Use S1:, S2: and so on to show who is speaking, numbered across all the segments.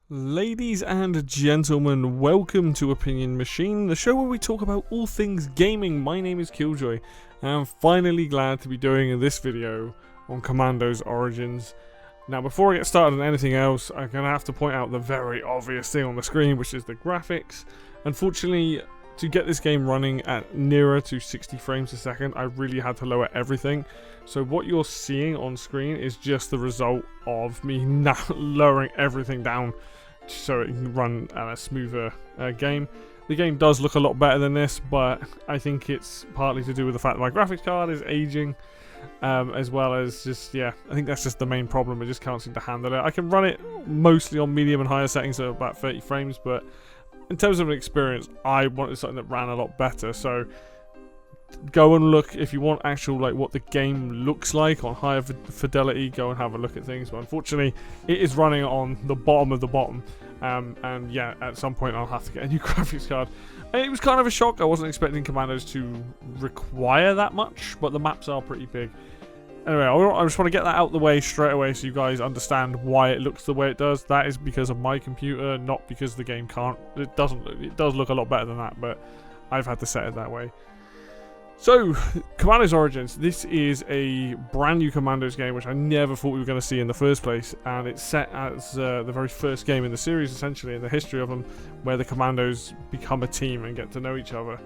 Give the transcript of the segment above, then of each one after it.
S1: Ladies and gentlemen, welcome to Opinion Machine, the show where we talk about all things gaming. My name is Killjoy, and I'm finally glad to be doing this video on Commandos Origins. Now, before I get started on anything else, I'm going to have to point out the very obvious thing on the screen, which is the graphics. Unfortunately, to get this game running at nearer to 60 frames a second, I really had to lower everything. So what you're seeing on screen is just the result of me now lowering everything down so it can run at a smoother game. The game does look a lot better than this, but I think it's partly to do with the fact that my graphics card is aging, as well as just, I think that's just the main problem. I just can't seem to handle it. I can run it mostly on medium and higher settings at about 30 frames, but in terms of an experience, I wanted something that ran a lot better. So go and look if you want actual what the game looks like on higher fidelity. Go and have a look at things, but unfortunately it is running on the bottom of the bottom, and yeah, at some point I'll have to get a new graphics card. And it was kind of a shock. I wasn't expecting Commandos to require that much, but the maps are pretty big. Anyway, I just want to get that out the way straight away so you guys understand why it looks the way it does. That is because of my computer, not because the game can't. It does look a lot better than that, but I've had to set it that way. So, Commandos Origins, this is a brand new Commandos game which I never thought we were going to see in the first place, and it's set as the very first game in the series, essentially, in the history of them, where the Commandos become a team and get to know each other.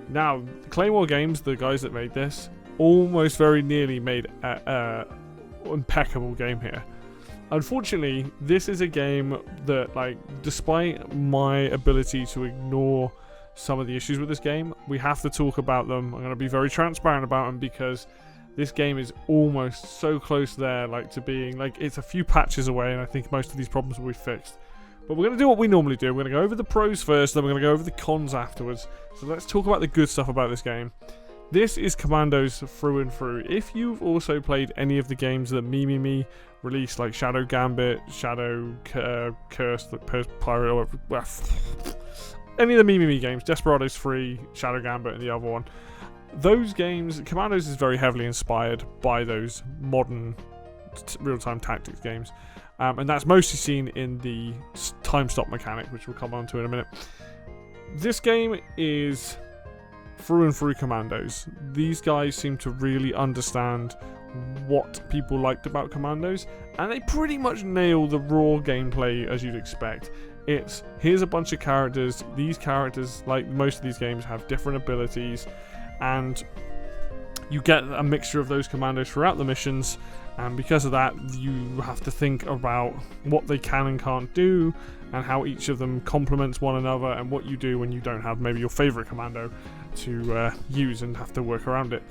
S1: Now, Claymore Games, the guys that made this, almost very nearly made an impeccable game here. Unfortunately, this is a game that, despite my ability to ignore some of the issues with this game, we have to talk about them. I'm going to be very transparent about them because this game is almost so close there, to being, it's a few patches away, and I think most of these problems will be fixed. But we're going to do what we normally do. We're going to go over the pros first, then we're going to go over the cons afterwards. So let's talk about the good stuff about this game. This is Commandos through and through. If you've also played any of the games that Me released, like Shadow Gambit, Shadow Curse, Pirate, or any of the Me games, Desperados 3, Shadow Gambit, and the other one, those games, Commandos is very heavily inspired by those modern real-time tactics games. And that's mostly seen in the time stop mechanic, which we'll come on to in a minute. This game is through and through Commandos. These guys seem to really understand what people liked about Commandos, and they pretty much nail the raw gameplay as you'd expect. It's, here's a bunch of characters. These characters, like most of these games, have different abilities, and you get a mixture of those Commandos throughout the missions, and because of that, you have to think about what they can and can't do, and how each of them complements one another, and what you do when you don't have maybe your favorite Commando to use and have to work around it.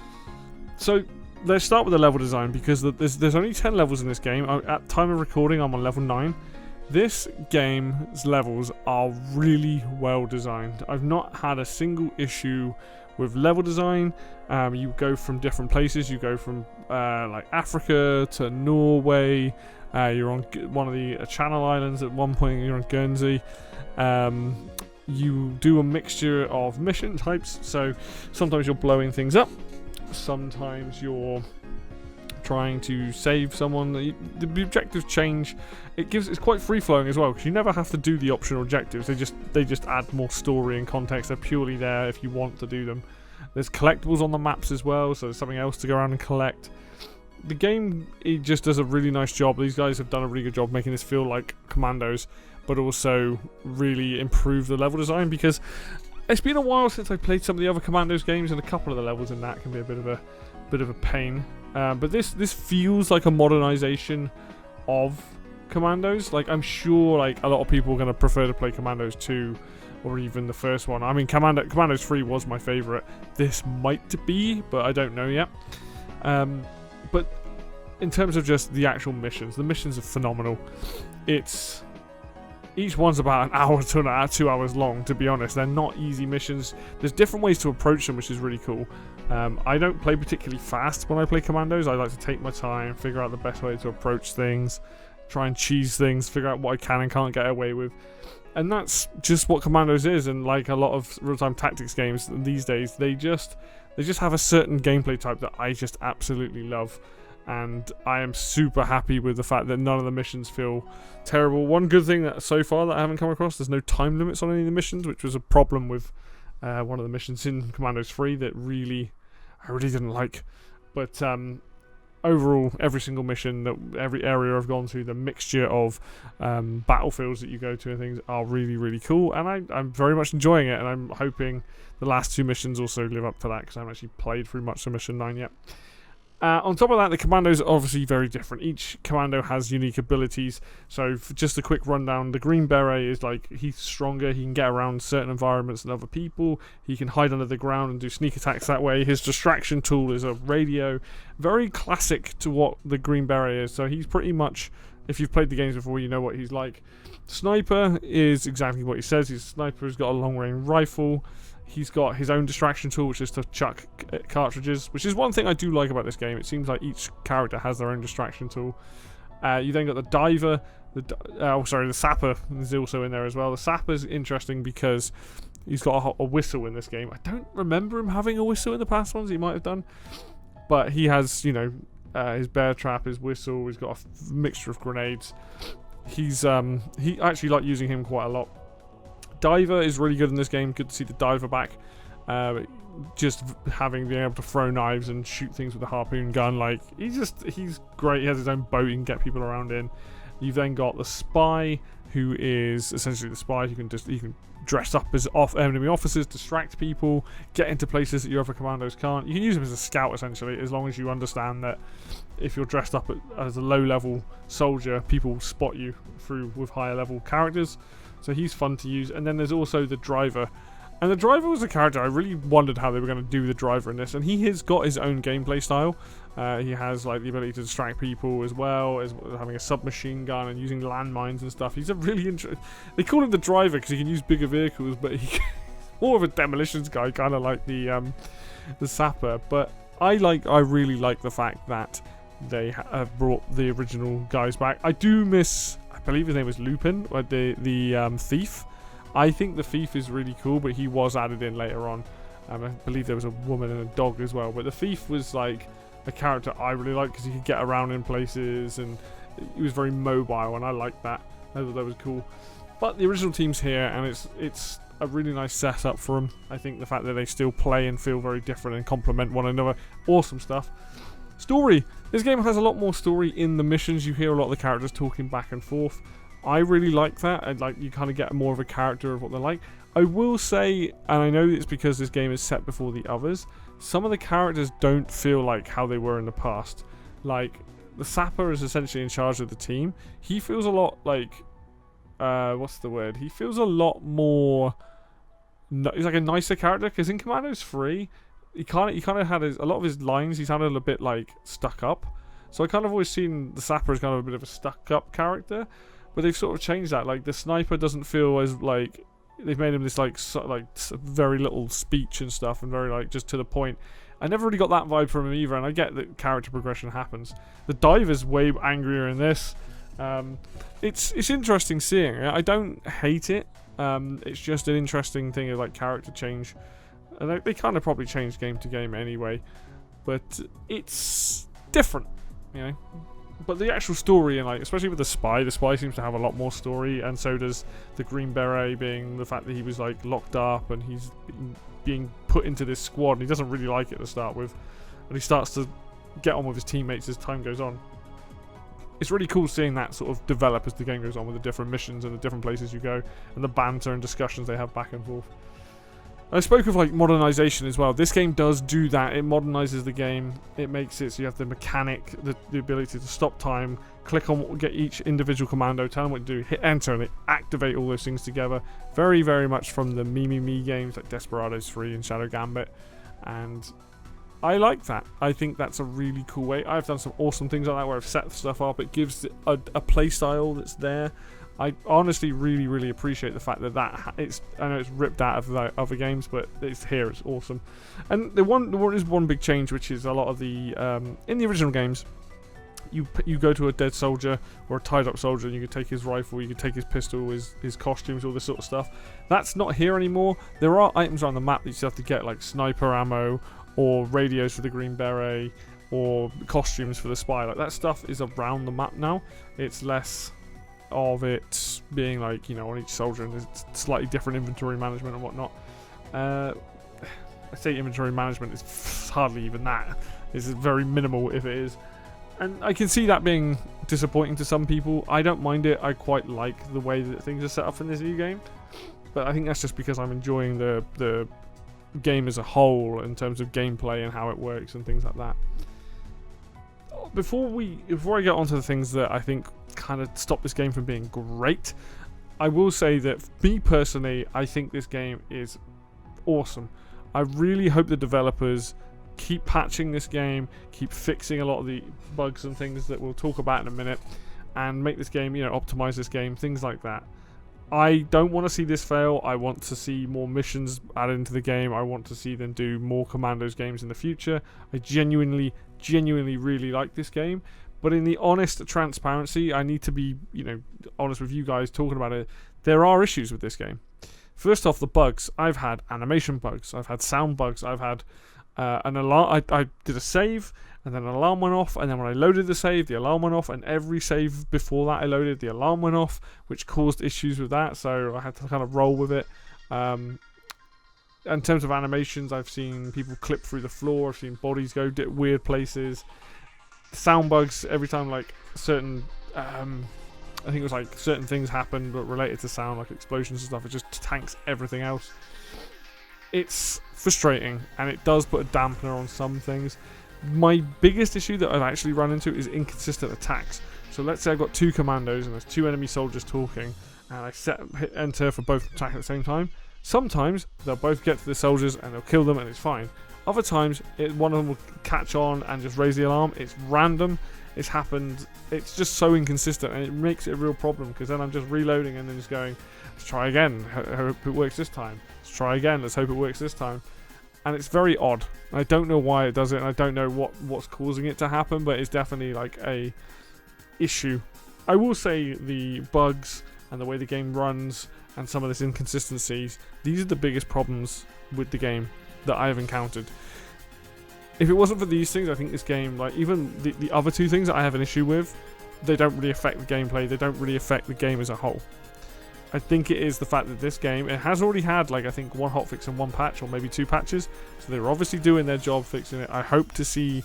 S1: So let's start with the level design, because there's only 10 levels in this game. At time of recording, I'm on level 9. This game's levels are really well designed. I've not had a single issue with level design. You go from different places. You go from Africa to Norway. You're on one of the Channel Islands at one point. You're on Guernsey. You do a mixture of mission types. So sometimes you're blowing things up. Sometimes you're trying to save someone. The objectives change. It's quite free flowing as well, because you never have to do the optional objectives. They just add more story and context. They're purely there if you want to do them. There's collectibles on the maps as well, so there's something else to go around and collect. The game, it just does a really nice job. These guys have done a really good job making this feel like Commandos, but also really improve the level design, because it's been a while since I played some of the other Commandos games, and a couple of the levels in that can be a bit of a pain. But this feels like a modernization of Commandos. I'm sure a lot of people are going to prefer to play Commandos 2 or even the first one. I mean, Commandos 3 was my favorite. This might be, but I don't know yet. But in terms of just the actual missions, the missions are phenomenal. Each one's about an hour to 2 hours long, to be honest. They're not easy missions. There's different ways to approach them, which is really cool. I don't play particularly fast when I play Commandos. I like to take my time, figure out the best way to approach things, try and cheese things, figure out what I can and can't get away with. And that's just what Commandos is, and like a lot of real-time tactics games these days, they just have a certain gameplay type that I just absolutely love. and I am super happy with the fact that none of the missions feel terrible. One good thing that so far that I haven't come across, there's no time limits on any of the missions, which was a problem with one of the missions in Commandos 3 that I really didn't like. But overall, every single mission, every area I've gone to, the mixture of battlefields that you go to and things are really, really cool, and I'm very much enjoying it, and I'm hoping the last 2 missions also live up to that, because I haven't actually played through much of Mission 9 yet. On top of that, the commandos are obviously very different. Each commando has unique abilities. So just a quick rundown, the Green Beret is like, he's stronger, he can get around certain environments and other people, he can hide under the ground and do sneak attacks that way. His distraction tool is a radio, very classic to what the Green Beret is. So he's pretty much, if you've played the games before, you know what he's like. Sniper is exactly what he says. He's a sniper, he's got a long range rifle. He's got his own distraction tool, which is to chuck cartridges, which is one thing I do like about this game. It seems like each character has their own distraction tool. You then got the diver, the sapper is also in there as well. The sapper's interesting because he's got a whistle in this game. I don't remember him having a whistle in the past ones. He might have done, but he has, you know, his bear trap, his whistle. He's got a mixture of grenades. He actually like using him quite a lot. Diver is really good in this game. Good to see the diver back. Just being able to throw knives and shoot things with a harpoon gun, like he's great. He has his own boat, he can get people around in. You've then got the spy, who is essentially the spy. You can dress up as enemy officers, distract people, get into places that your other commandos can't. You can use him as a scout essentially, as long as you understand that if you're dressed up as a low-level soldier, people will spot you through with higher-level characters. So he's fun to use. And then there's also the driver. And the driver was a character, I really wondered how they were going to do the driver in this. And he has got his own gameplay style. He has like the ability to distract people, as well as having a submachine gun and using landmines and stuff. He's a really interesting... They call him the driver because he can use bigger vehicles, but he's more of a demolitions guy, kind of like the sapper. But I really like the fact that they have brought the original guys back. I do miss... I believe his name was Lupin, the thief. I think the thief is really cool, but he was added in later on. I believe there was a woman and a dog as well. But the thief was like a character I really liked because he could get around in places and he was very mobile, and I liked that. I thought that was cool. But the original team's here, and it's a really nice setup for them. I think the fact that they still play and feel very different and complement one another, awesome stuff. Story. This game has a lot more story in the missions. You hear a lot of the characters talking back and forth. I really like that. And like, you kind of get more of a character of what they're like. I will say, and I know it's because this game is set before the others, some of the characters don't feel like how they were in the past. Like, the sapper is essentially in charge of the team. He feels a lot like, what's the word? He feels a lot more, he's like a nicer character, because in Commandos 3, he kind of had a lot of his lines, he sounded a bit like stuck up. So I kind of always seen the sapper as kind of a bit of a stuck up character, but they've sort of changed that. Like, the sniper doesn't feel as like, they've made him this like very little speech and stuff, and very like just to the point. I never really got that vibe from him either, and I get that character progression happens. The diver's way angrier in this. It's interesting seeing it. I don't hate it. It's just an interesting thing of like character change, and they kind of probably change game to game anyway, but it's different, you know. But the actual story, and like especially with the spy seems to have a lot more story, and so does the Green Beret, being the fact that he was like locked up and he's being put into this squad, and he doesn't really like it to start with, and he starts to get on with his teammates as time goes on. It's really cool seeing that sort of develop as the game goes on, with the different missions and the different places you go, and the banter and discussions they have back and forth. I spoke of like modernization as well. This game does do that. It modernizes the game. It makes it so you have the mechanic, the ability to stop time, click on, get each individual commando, tell them what to do, hit enter, and they activate all those things together. Very, very much from the Me games like Desperados 3 and Shadow Gambit. And I like that. I think that's a really cool way. I've done some awesome things like that where I've set stuff up. It gives a play style that's there. I honestly really, really appreciate the fact that I know it's ripped out of the other games, but it's here. It's awesome. And there is one big change, which is a lot of the in the original games, you go to a dead soldier or a tied up soldier, and you can take his rifle, you can take his pistol, his costumes, all this sort of stuff. That's not here anymore. There are items around the map that you still have to get, like sniper ammo or radios for the Green Beret, or costumes for the spy. Like, that stuff is around the map now. It's less of it being like, you know, on each soldier, and there's slightly different inventory management and whatnot. I say inventory management is hardly even that. It's very minimal if it is. And I can see that being disappointing to some people. I don't mind it. I quite like the way that things are set up in this new game. But I think that's just because I'm enjoying the game as a whole in terms of gameplay and how it works and things like that. Before I get onto the things that I think kind of stop this game from being great, I will say that me personally, I think this game is awesome. I really hope the developers keep patching this game, keep fixing a lot of the bugs and things that we'll talk about in a minute, and make this game, you know, optimize this game, things like that. I don't want to see this fail. I want to see more missions added into the game. I want to see them do more Commandos games in the future. I genuinely really like this game. But in the honest transparency, I need to be, you know, honest with you guys talking about it. There are issues with this game. First off, the bugs. I've had animation bugs. I've had sound bugs. I've had an alarm. I did a save, and then an alarm went off, and then when I loaded the save, the alarm went off, and every save before that I loaded, the alarm went off, which caused issues with that, so I had to kind of roll with it. In terms of animations, I've seen people clip through the floor, I've seen bodies go weird places. Sound bugs, every time like certain, I think it was like certain things happen but related to sound, like explosions and stuff, it just tanks everything else. It's frustrating, and it does put a dampener on some things. My biggest issue that I've actually run into is inconsistent attacks. So let's say I've got two commandos and there's two enemy soldiers talking, and I hit enter for both attack at the same time. Sometimes they'll both get to the soldiers and they'll kill them and it's fine. Other times one of them will catch on and just raise the alarm. It's random. It's happened. It's just so inconsistent, and it makes it a real problem, because then I'm just reloading and then just going, let's try again. Hope it works this time. Let's try again. Let's hope it works this time. And it's very odd. I don't know why it does it, and I don't know what's causing it to happen, but it's definitely like a issue. I will say the bugs and the way the game runs and some of this inconsistencies, these are the biggest problems with the game that I have encountered. If it wasn't for these things, I think this game, like even the other two things that I have an issue with, they don't really affect the gameplay. They don't really affect the game as a whole. I think it is the fact that this game, it has already had like I think one hotfix and one patch, or maybe two patches, so they're obviously doing their job fixing it. I hope the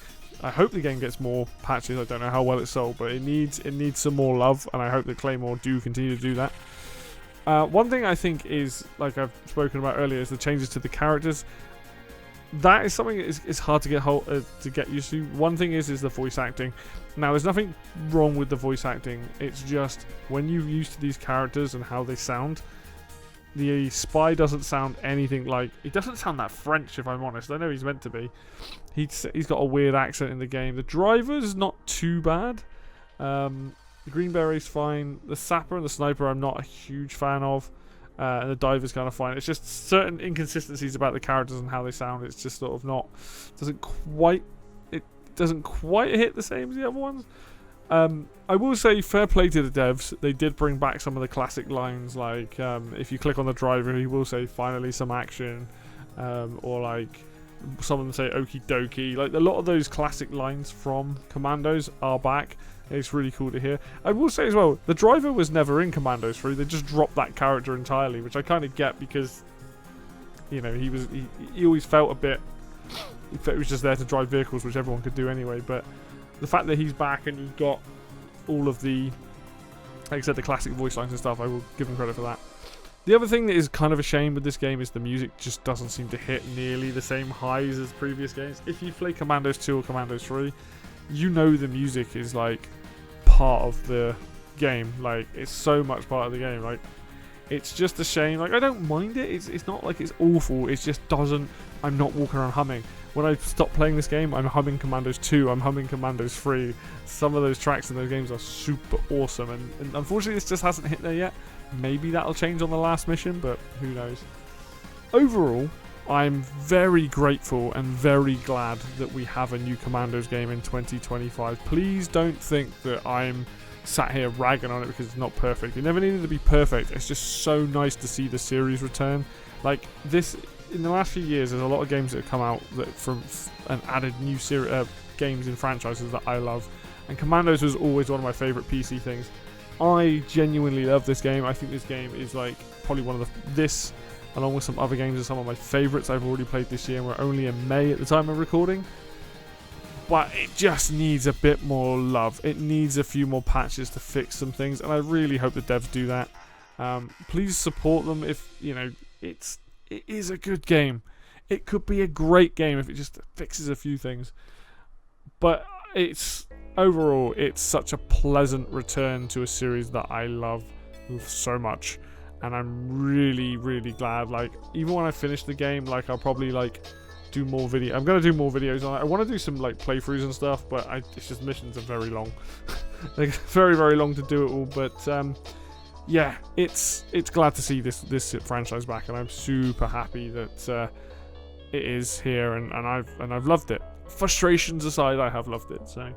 S1: game gets more patches. I don't know how well it's sold, but it needs some more love, and I hope that Claymore do continue to do that. One thing I think is, like I've spoken about earlier, is the changes to the characters. That is something that is hard to get used to. One thing is the voice acting. Now, there's nothing wrong with the voice acting. It's just when you're used to these characters and how they sound, the spy doesn't sound anything like... He doesn't sound that French, if I'm honest. I know he's meant to be. He's got a weird accent in the game. The driver's not too bad. The Green Beret's fine. The Sapper and the Sniper I'm not a huge fan of. And the Diver's kind of fine. It's just certain inconsistencies about the characters and how they sound. It's just sort of not... doesn't quite hit the same as the other ones. I will say fair play to the devs. They did bring back some of the classic lines, like if you click on the driver, he will say finally some action, or like some of them say okie dokie. Like a lot of those classic lines from Commandos are back. It's really cool to hear. I will say as well, the driver was never in Commandos 3. They just dropped that character entirely, which I kind of get, because you know he always felt a bit. He was just there to drive vehicles, which everyone could do anyway. But the fact that he's back and he's got all of the, like I said, the classic voice lines and stuff, I will give him credit for that. The other thing that is kind of a shame with this game is the music just doesn't seem to hit nearly the same highs as previous games. If you play Commandos 2 or Commandos 3, you know the music is like part of the game. Like, it's so much part of the game. Like, it's just a shame. Like, I don't mind it. It's not like it's awful. It just doesn't... I'm not walking around humming. When I stop playing this game, I'm humming Commandos 2, I'm humming Commandos 3. Some of those tracks in those games are super awesome, and unfortunately this just hasn't hit there yet. Maybe that'll change on the last mission, but who knows. Overall, I'm very grateful and very glad that we have a new Commandos game in 2025. Please don't think that I'm sat here ragging on it because it's not perfect. It never needed to be perfect. It's just so nice to see the series return. Like this... In the last few years, there's a lot of games that have come out that from an added new series, games in franchises that I love, and Commandos was always one of my favourite PC things. I genuinely love this game. I think this game is like probably one of this, along with some other games, are some of my favourites I've already played this year, and we're only in May at the time of recording. But it just needs a bit more love. It needs a few more patches to fix some things, and I really hope the devs do that. Please support them if, you know, it is a good game. It could be a great game if it just fixes a few things. But overall, it's such a pleasant return to a series that I love so much. And I'm really, really glad. Like, even when I finish the game, like, I'll probably, like, do more video. I'm gonna do more videos on it. I want to do some like playthroughs and stuff, but it's just missions are very long. They're very, very long to do it all. But yeah, it's glad to see this franchise back, and I'm super happy that it is here, and I've loved it. Frustrations aside, I have loved it. So,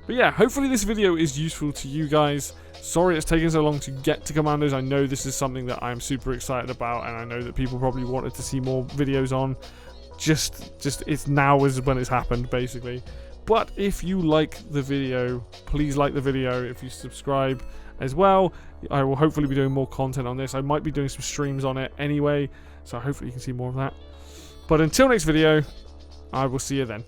S1: but yeah, hopefully this video is useful to you guys. Sorry it's taken so long to get to Commandos. I know this is something that I'm super excited about, and I know that people probably wanted to see more videos on. Just it's now is when it's happened, basically. But if you like the video, please like the video. If you subscribe as well, I will hopefully be doing more content on this. I might be doing some streams on it anyway, so hopefully you can see more of that. But until next video, I will see you then.